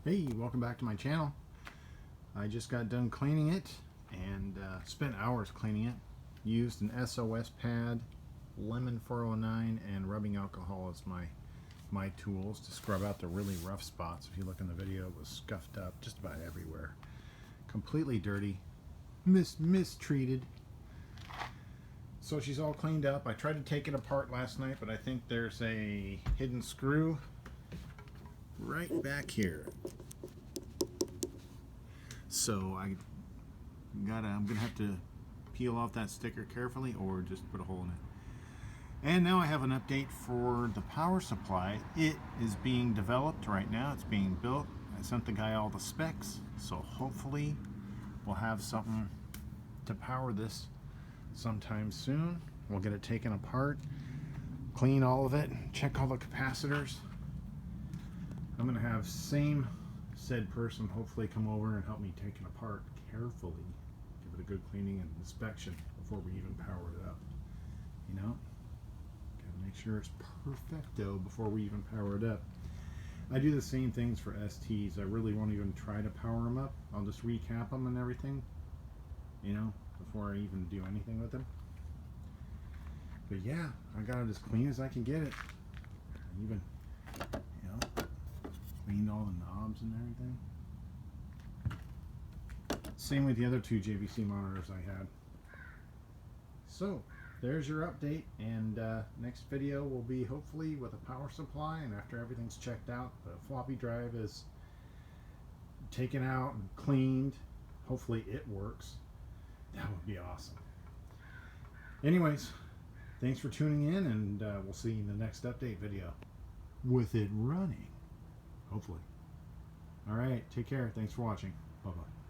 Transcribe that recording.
Hey, welcome back to my channel. I just got done cleaning it and spent hours cleaning it. Used an SOS pad, lemon 409, and rubbing alcohol as my tools to scrub out the really rough spots. If you look in the video, it was scuffed up just about everywhere. Completely dirty, mistreated. So she's all cleaned up. I tried to take it apart last night, but I think there's a hidden screw right back here. So I'm gonna have to peel off that sticker carefully or just put a hole in it. And now I have an update for the power supply. It is being developed right now. It's being built. I sent the guy all the specs, so hopefully we'll have something to power this sometime soon. We'll get it taken apart, clean all of it, check all the capacitors. I'm gonna have said person hopefully come over and help me take it apart carefully, give it a good cleaning and inspection before we even power it up. You know, gotta make sure it's perfecto before we even power it up. I do the same things for STs. I really won't even try to power them up. I'll just recap them and everything, you know, before I even do anything with them. But yeah, I got it as clean as I can get it. Even, you know, cleaned all the knobs and everything. Same with the other two JVC monitors I had. So there's your update, and next video will be hopefully with a power supply, and after everything's checked out, the floppy drive is taken out and cleaned. Hopefully it works. That would be awesome. Anyways, thanks for tuning in, and we'll see you in the next update video with it running. Hopefully. Alright, take care. Thanks for watching. Bye-bye.